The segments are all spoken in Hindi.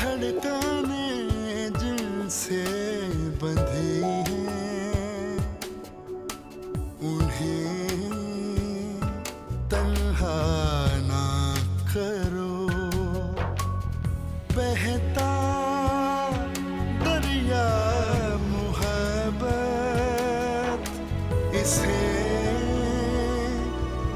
धड़कने जिनसे बंधी हैं उन्हें तन्हा ना करो। बहता दरिया मोहब्बत इसे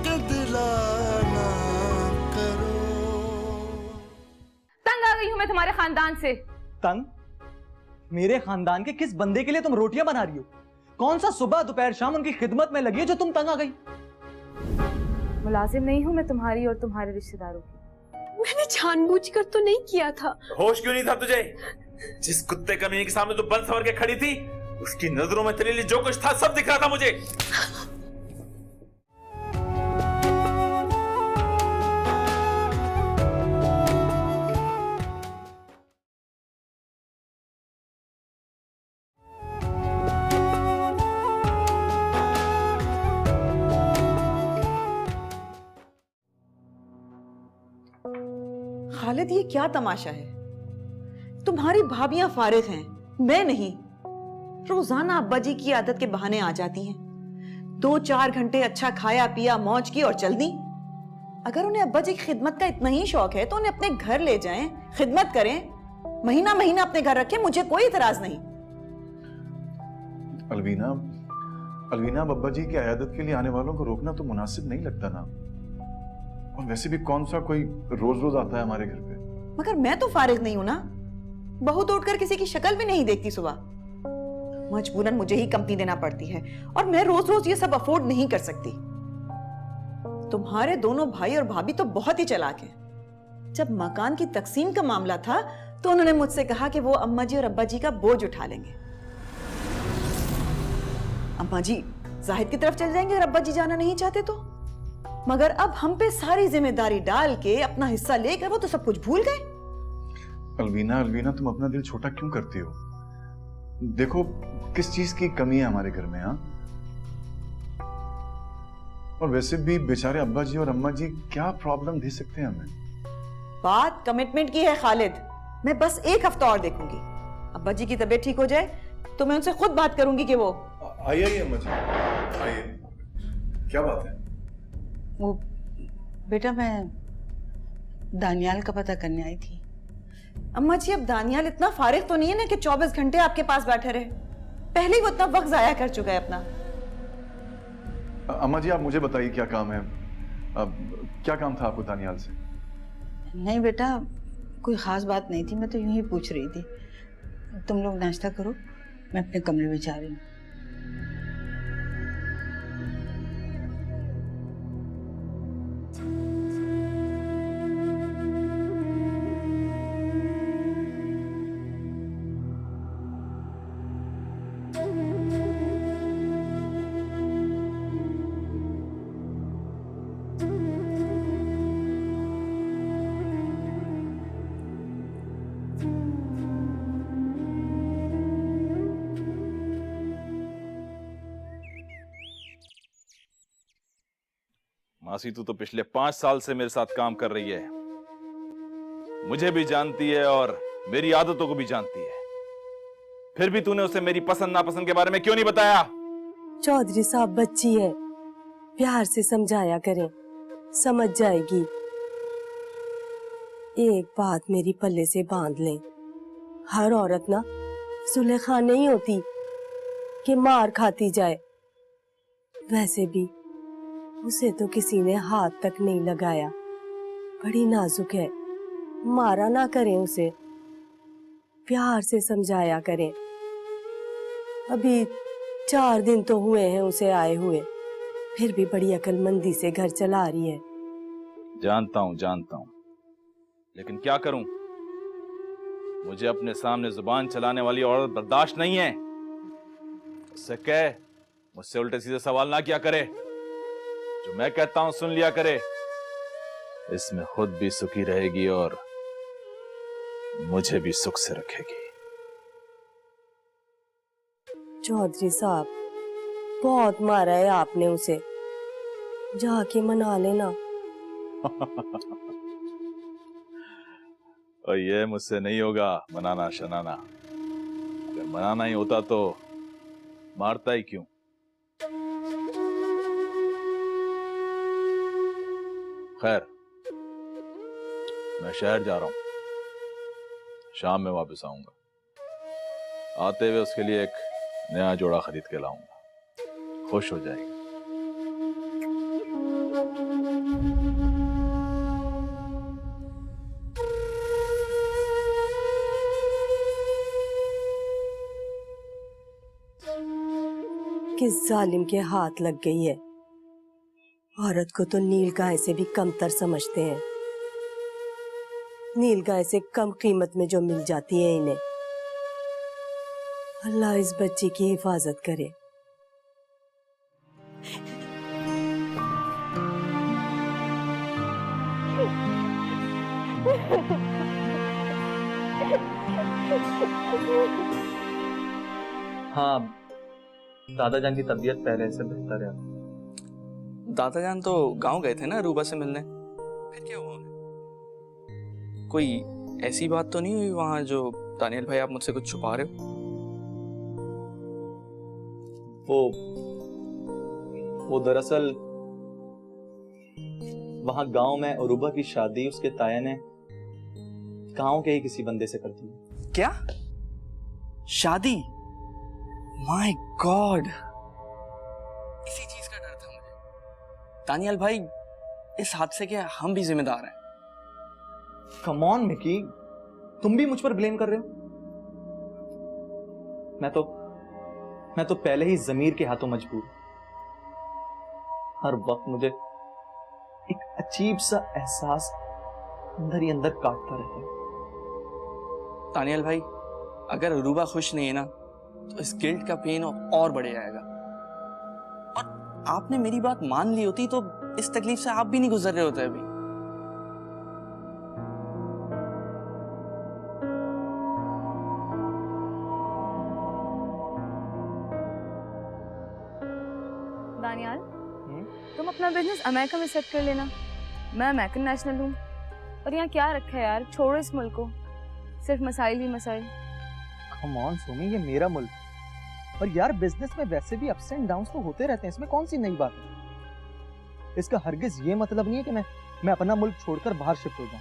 कदला ना करो। तंग आ गई हूं मैं तुम्हारे खानदान से। तंग? मेरे खानदान के किस बंदे के लिए तुम रोटियां बना रही हो? कौन सा सुबह दोपहर शाम उनकी खिदमत में लगी है जो तुम तंग आ गई? मुलाजिम नहीं हूं मैं तुम्हारी और तुम्हारे रिश्तेदारों की। मैंने जानबूझकर तो नहीं किया था। होश क्यों नहीं था तुझे? जिस कुत्ते कमीने के सामने तू बंद सवर के खड़ी थी, उसकी नजरों में तेरे लिए जो कुछ था सब दिख रहा था मुझे। खालिद, ये क्या तमाशा है? तुम्हारी भाभियां फारिग हैं, मैं नहीं। रोजाना अब्बा जी की आदत के बहाने आ जाती हैं। 2-4 घंटे अच्छा खाया पिया मौज की और चल दी। अगर उन्हें अब्बा जी की खिदमत का इतना ही शौक है तो उन्हें अपने घर ले जाएं, खिदमत करें, महीना महीना अपने घर रखें, मुझे कोई इतराज नहीं। अलवीना, अब अब्बा जी की आयादत के लिए आने वालों को रोकना तो मुनासिब नहीं लगता ना। और वैसे भी कौन सा कोई रोज रोज आता है हमारे घर पे। मगर मैं तो फारिग नहीं हूं ना। बहू तोड़कर किसी की शक्ल भी नहीं देखती सुबह। मजबूरन मुझे ही कंपनी देना पड़ती है और मैं रोज रोज ये सब अफोर्ड नहीं कर सकती। तुम्हारे दोनों भाई और भाभी तो बहुत ही चालाक हैं। जब मकान की तकसीम का मामला था तो उन्होंने मुझसे कहा कि वो अम्मा जी और अब्बा जी का बोझ उठा लेंगे। अम्मा जी जाहिद की तरफ चल जाएंगे और अब्बा जी जाना नहीं चाहते तो। मगर अब हम पे सारी जिम्मेदारी डाल के अपना हिस्सा लेकर वो तो सब कुछ भूल गए। अलवीना, तुम अपना दिल छोटा क्यों करती हो? देखो किस चीज की कमी है हमारे घर में। हाँ, और वैसे भी बेचारे अब्बा जी और अम्मा जी क्या प्रॉब्लम दे सकते हैं हमें? बात कमिटमेंट की है खालिद। मैं बस 1 हफ्ता और देखूंगी। अब्बा जी की तबीयत ठीक हो जाए तो मैं उनसे खुद बात करूंगी कि वो आइए अम्मा जी, आइए। क्या बात है? वो बेटा, मैं दानियाल का पता करने आई थी। अम्मा जी, अब दानियाल इतना फारिग तो नहीं है ना कि 24 घंटे आपके पास बैठे रहे। पहले ही वो इतना वक्त जाया कर चुका है अपना। अम्मा जी, आप मुझे बताइए क्या काम है? क्या काम था आपको दानियाल से? नहीं बेटा, कोई खास बात नहीं थी, मैं तो यूं ही पूछ रही थी। तुम लोग नाश्ता करो, मैं अपने कमरे में जा रही हूँ। मासी, तू तो पिछले 5 साल से मेरे साथ काम कर रही है, मुझे भी जानती है और मेरी आदतों को भी जानती है। फिर भी तूने उसे मेरी पसंद नापसंद के बारे में क्यों नहीं बताया? चौधरी साहब बच्ची है, प्यार से समझाया करें, समझ जाएगी। एक बात मेरी पल्ले से बांध लें, हर औरत ना सुलेखा नहीं होती कि मार खाती जाए। वैसे भी उसे तो किसी ने हाथ तक नहीं लगाया, बड़ी नाजुक है, मारा ना करें उसे, प्यार से समझाया करें। अभी 4 दिन तो हुए हैं उसे आए हुए, फिर भी बड़ी अक्लमंदी से घर चला रही है। जानता हूं, लेकिन क्या करूं? मुझे अपने सामने जुबान चलाने वाली औरत बर्दाश्त नहीं है। उससे कह मुझसे उल्टे सीधे सवाल ना किया करे, जो मैं कहता हूं सुन लिया करे। इसमें खुद भी सुखी रहेगी और मुझे भी सुख से रखेगी। चौधरी साहब, बहुत मारा है आपने उसे, जाके मना लेना। और ये मुझसे नहीं होगा मनाना शनाना। अगर मनाना ही होता तो मारता ही क्यों। खैर, मैं शहर जा रहा हूं, शाम में वापस आऊंगा। आते हुए उसके लिए एक नया जोड़ा खरीद के लाऊंगा, खुश हो जाएगी। किस जालिम के हाथ लग गई है। औरत को तो नील गाय से भी कमतर समझते हैं। नील गाय से कम कीमत में जो मिल जाती है इन्हें। अल्लाह इस बच्ची की हिफाजत करे। हाँ, दादा जान की तबीयत पहले से बेहतर है। दादा जान तो गांव गए थे ना रूबा से मिलने, फिर क्या हुआ उन्हें? कोई ऐसी बात तो नहीं हुई वहां जो दानियल भाई आप मुझसे कुछ छुपा रहे हो? वो दरअसल वहां गांव में अरूबा की शादी उसके ताया ने गांव के ही किसी बंदे से कर दी। क्या शादी? माय गॉड, इसी चीज का डर था मुझे। दानियल भाई, इस हादसे के हम भी जिम्मेदार हैं। कम ऑन मिकी, तुम भी मुझ पर ब्लेम कर रहे हो। मैं तो पहले ही जमीर के हाथों मजबूर। हर वक्त मुझे एक अजीब सा एहसास अंदर ही अंदर काटता रहता है। दानियल भाई, अगर रूबा खुश नहीं है ना तो इस गिल्ट का पेन और बढ़ जाएगा। और आपने मेरी बात मान ली होती तो इस तकलीफ से आप भी नहीं गुजर रहे होते अभी। दानियाल, तुम अपना बिजनेस अमेरिका में सेट कर लेना। मैं अमेरिकन नेशनल हूँ। और यहाँ क्या रखा है यार, छोड़ो इस मुल्क को। सिर्फ मसाइल ही मसाइल। कम ऑन सोमी, ये मेरा मुल्क है। और यार बिजनेस में वैसे भी अप्स एंड डाउन्स तो होते रहते हैं, इसमें कौन सी नई बात है। इसका हरगिज ये मतलब नहीं है कि मैं अपना मुल्क छोड़कर बाहर शिफ्ट हो जाऊं।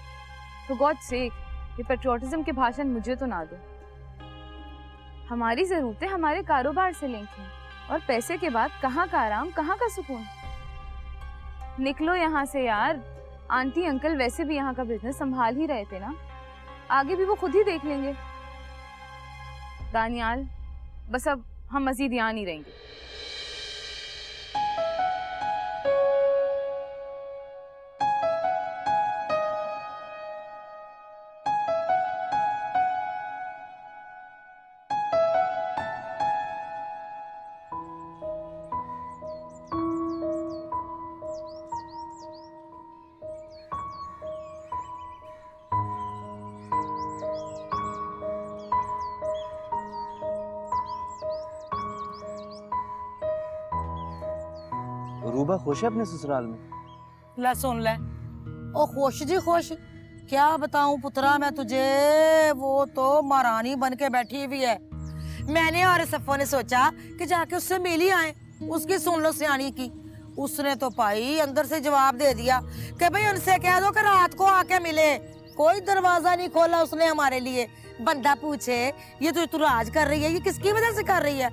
For God's sake, ये पेट्रियोटिज्म के भाषण मुझे तो ना दो। हमारी जरूरतें हमारे कारोबार से लिंक हैं, और पैसे के बाद कहाँ का आराम, कहाँ का सुकून। निकलो यहाँ से यार। आंटी अंकल वैसे भी यहाँ का बिजनेस संभाल ही रहे थे ना, आगे भी वो खुद ही देख लेंगे। दानियाल, बस अब हम मजीद यहाँ नहीं रहेंगे। रूबा खुश है अपने ससुराल में? ले सुन ले, ओ खुश जी खुश। क्या बताऊं पुत्रा मैं तुझे, वो तो महारानी बन के बैठी हुई है। मैंने और सफो ने सोचा कि जाके उससे मिल ही आए। उसकी सुन लो सियानी की। उसने तो भाई अंदर से जवाब दे दिया कि भाई उनसे कह दो कि रात को आके मिले। कोई दरवाजा नहीं खोला उसने हमारे लिए। बंदा पूछे ये तो तू राज कर रही है, ये किसकी वजह से कर रही है?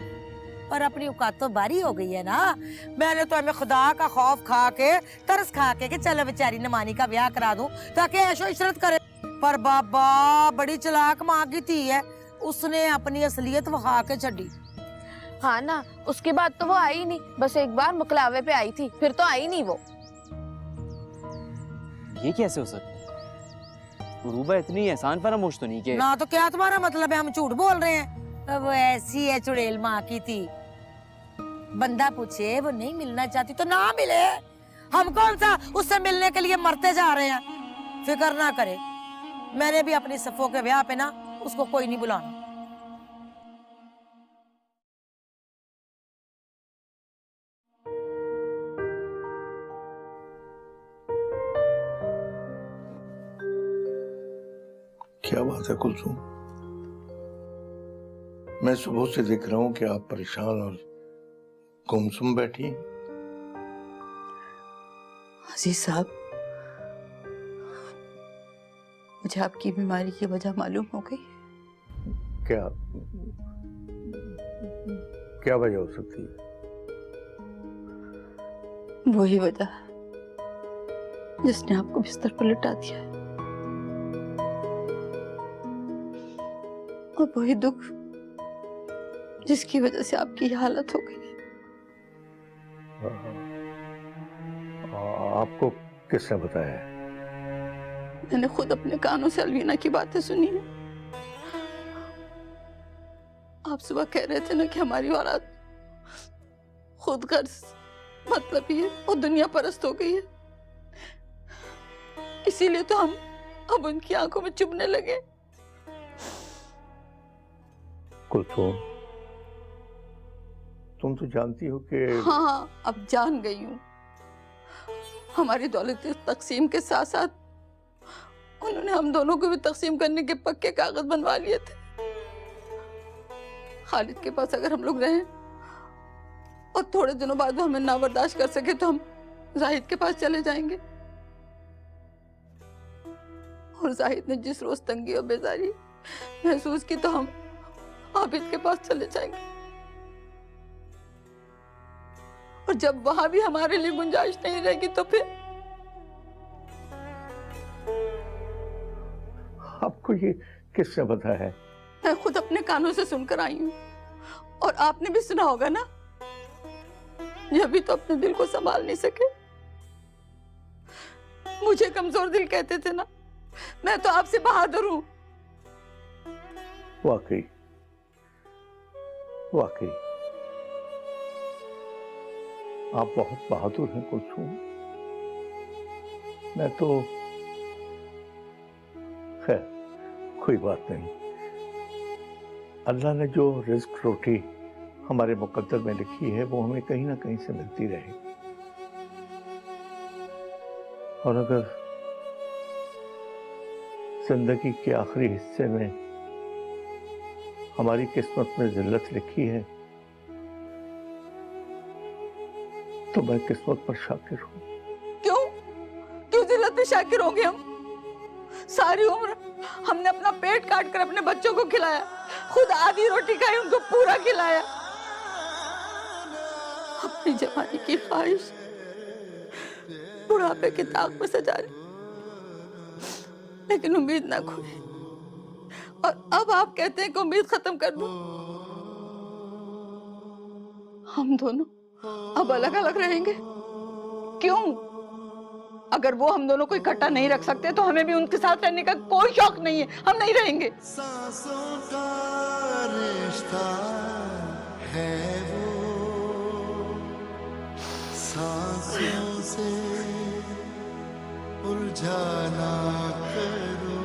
पर अपनी औकात तो बारी हो गई है ना। मैंने तो हमें खुदा का खौफ खा के, तरस खा के कि चलो बेचारी नमानी का ब्याह करा दूं ताकि ऐशो इशरत करे। पर बाबा बड़ी चलाक माँ की थी है, उसने अपनी असलियत वहा के छड़ी। हाँ ना, उसके बाद तो वो आई नहीं। बस एक बार मुकलावे पे आई थी, फिर तो आई नहीं वो। ये कैसे हो सकता? रूबा इतनी एहसान फरामोश तो नहीं के। ना तो क्या तुम्हारा मतलब है हम झूठ बोल रहे हैं? वो ऐसी है, चुड़ैल माँ की थी। बंदा पूछे वो नहीं मिलना चाहती तो ना मिले। हम कौन सा उससे मिलने के लिए मरते जा रहे हैं। फिक्र ना करे, मैंने भी अपनी सफो के ब्याह पे ना उसको कोई नहीं बुलाना। क्या बात है कुलसुम? मैं सुबह से देख रहा हूं कि आप परेशान और गुमसुम बैठी हैं। अजीज साहब, मुझे आपकी बीमारी की वजह मालूम हो गई। क्या क्या वजह हो सकती है? वही वजह जिसने आपको बिस्तर पर लिटा दिया है, और वही दुख जिसकी वजह से आपकी ये हालत हो गई है। आपको किसने बताया है? मैंने खुद अपने कानों से अलवीना की बातें सुनी है। आप सुबह कह रहे थे ना कि हमारी औलाद खुद गर्ज मतलब ही है और दुनिया परस्त हो गई है, इसीलिए तो हम अब उनकी आंखों में चुभने लगे। कुलसुम, तुम तो जानती हो कि हाँ, अब जान गई हूँ। हमारी दौलत तकसीम के साथ साथ उन्होंने हम दोनों को भी तकसीम करने के पक्के कागज बनवा लिए थे। खालिद के पास अगर हम लोग रहें और थोड़े दिनों बाद वो हमें ना बर्दाश्त कर सके तो हम जाहिद के पास चले जाएंगे। और जाहिद ने जिस रोज तंगी और बेजारी महसूस की तो हम आबिद के पास चले जाएंगे। और जब वहां भी हमारे लिए गुंजाइश नहीं रहेगी तो फिर आपको ये किसने बताया है? मैं खुद अपने कानों से सुनकर आई हूँ, और आपने भी सुना होगा ना। ये अभी तो अपने दिल को संभाल नहीं सके। मुझे कमजोर दिल कहते थे ना, मैं तो आपसे बहादुर हूँ। वाकई वाकई आप बहुत बहादुर हैं कुलसुम। मैं तो खैर कोई बात नहीं। अल्लाह ने जो रिस्क रोटी हमारे मुकद्दर में लिखी है वो हमें कहीं ना कहीं से मिलती रहेगी। और अगर जिंदगी के आखिरी हिस्से में हमारी किस्मत में जिल्लत लिखी है तो मैं किस्मत पर शाकिर हूं। क्यों क्यों जिल्लत पे शाकिर हो गए हम? सारी उम्र हमने अपना पेट काट कर अपने बच्चों को खिलाया, खुद आधी रोटी खाई, उनको पूरा खिलाया। अपनी जवानी की ख्वाहिश बुढ़ापे की ताक में सजा ली, लेकिन उम्मीद ना खोई। और अब आप कहते हैं कि उम्मीद खत्म कर दो। हम दोनों अब अलग अलग रहेंगे। क्यों? अगर वो हम दोनों को इकट्ठा नहीं रख सकते तो हमें भी उनके साथ रहने का कोई शौक नहीं है। हम नहीं रहेंगे। सांसों का रिश्ता है वो, सांसों से उलझा ना करो,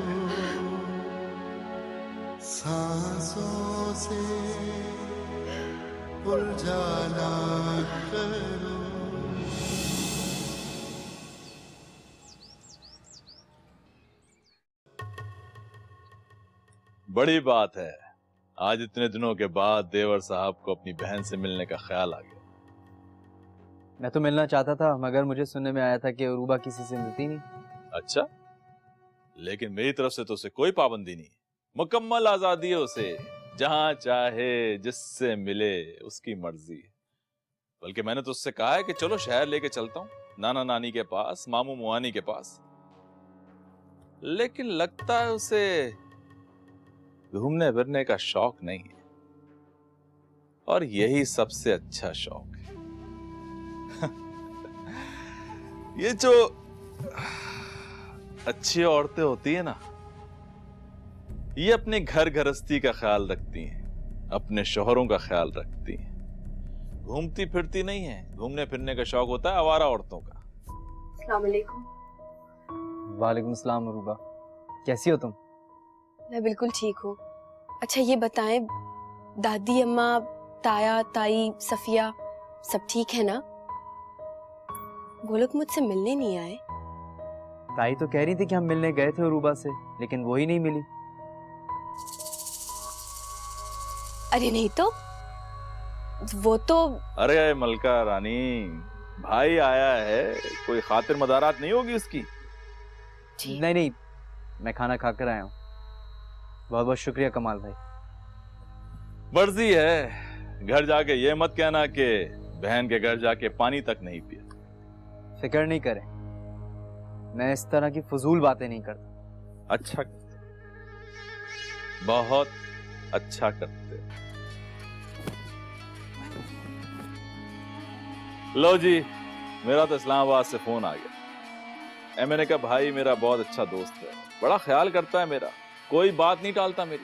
सांसों से उलझा ना करो। बड़ी बात है, आज इतने दिनों के बाद देवर साहब को अपनी बहन से मिलने का ख्याल आ गया। मैं तो मिलना चाहता था, मगर मुझे सुनने में आया था कि अरूबा किसी से मिलती नहीं। अच्छा, लेकिन मेरी तरफ से तो उसे कोई पाबंदी नहीं, मुकम्मल आजादी है उसे, जहां चाहे जिससे मिले उसकी मर्जी। बल्कि मैंने तो उससे कहा है कि चलो शहर लेके चलता हूं, नाना नानी के पास, मामू मुआनी के पास। लेकिन लगता है उसे घूमने फिरने का शौक नहीं है, और यही सबसे अच्छा शौक है। ये जो अच्छी औरतें होती है ना, ये अपने घर गृहस्थी का ख्याल रखती हैं, अपने शौहरों का ख्याल रखती हैं, घूमती फिरती नहीं है। घूमने फिरने का शौक होता है आवारा औरतों का। अस्सलाम वालेकुम। वालेकुम सलाम अरूबा, कैसी हो तुम? मैं बिल्कुल ठीक हूँ। अच्छा ये बताएं, दादी अम्मा, ताया ताई, सफिया सब ठीक है ना? वो लोग मुझसे मिलने नहीं आए? ताई तो कह रही थी कि हम मिलने गए थे अरूबा से, लेकिन वो ही नहीं मिली। अरे नहीं तो वो तो अरे मलका रानी, भाई आया है, कोई खातिर मदारात नहीं होगी उसकी? नहीं नहीं, मैं खाना खाकर आया हूँ। बहुत बहुत शुक्रिया कमाल भाई। मर्जी है, घर जाके ये मत कहना कि बहन के घर जाके पानी तक नहीं पिया। फिक्र नहीं करें, मैं इस तरह की फजूल बातें नहीं करता। अच्छा, बहुत अच्छा करते। लो जी, मेरा तो इस्लामाबाद से फोन आ गया। मैंने कहा भाई मेरा बहुत अच्छा दोस्त है, बड़ा ख्याल करता है मेरा, कोई बात नहीं टालता मेरी।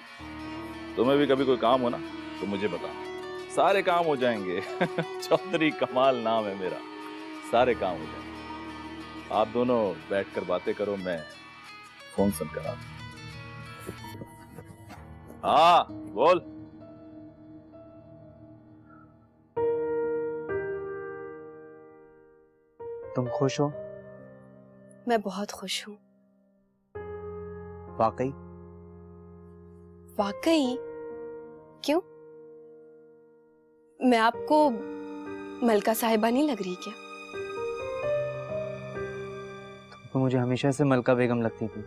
तुम्हें भी कभी कोई काम हो ना तो मुझे बता, सारे काम हो जाएंगे। चौधरी कमाल नाम है मेरा, सारे काम हो जाएंगे। आप दोनों बैठकर बातें करो, मैं फोन सुन कर आता हूं। हाँ बोल। तुम खुश हो? मैं बहुत खुश हूँ। वाकई? वाकई? क्यों? मैं आपको मलका साहिबा नहीं लग रही क्या? तो मुझे हमेशा से मलका बेगम लगती थी।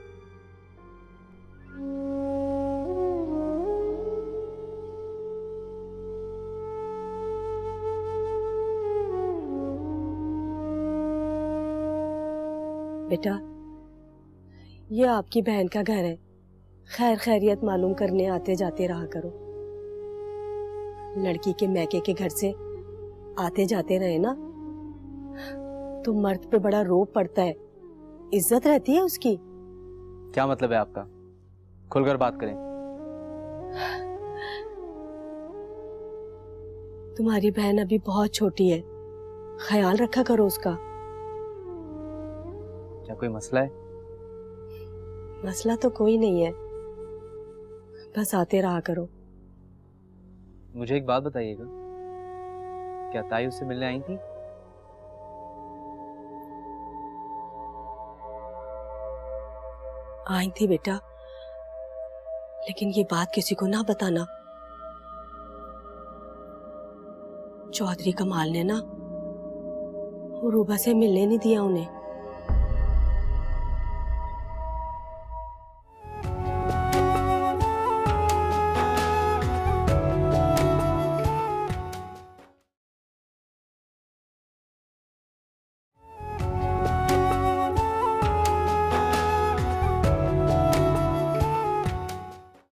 बेटा, ये आपकी बहन का घर है, खैर खैरियत मालूम करने आते जाते रहा करो। लड़की के मैके के घर से आते जाते रहे ना तो मर्द पे बड़ा रोब पड़ता है, इज्जत रहती है उसकी। क्या मतलब है आपका? खुलकर बात करें। तुम्हारी बहन अभी बहुत छोटी है, ख्याल रखा करो उसका। क्या कोई मसला है? मसला तो कोई नहीं है, बस आते रहा करो। मुझे एक बात बताइएगा, क्या ताई उससे मिलने आई थी? आई थी बेटा, लेकिन ये बात किसी को ना बताना। चौधरी कमाल ने ना रूबा से मिलने नहीं दिया उन्हें।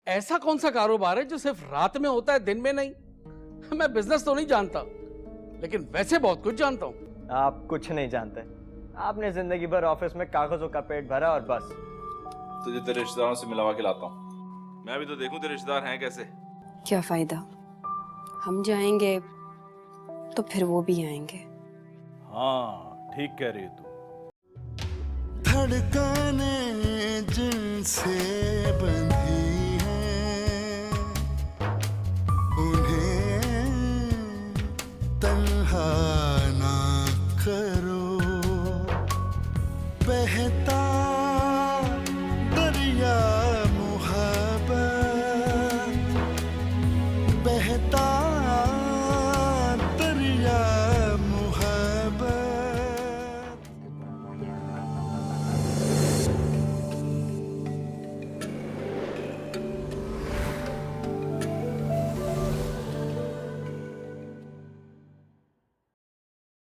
ऐसा कौन सा कारोबार है जो सिर्फ रात में होता है, दिन में नहीं? मैं बिजनेस तो नहीं जानता, लेकिन वैसे बहुत कुछ जानता हूँ। आप कुछ नहीं जानते, आपने जिंदगी भर ऑफिस में कागजों का पेट भरा और बस। तुझे तेरे रिश्तेदारों से मिलवा के लाता हूँ, मैं भी तो देखूं तेरे रिश्तेदार हैं कैसे। क्या फायदा, हम जाएंगे तो फिर वो भी आएंगे। हाँ ठीक कह रही है तू। धड़कने जिनसे बंधी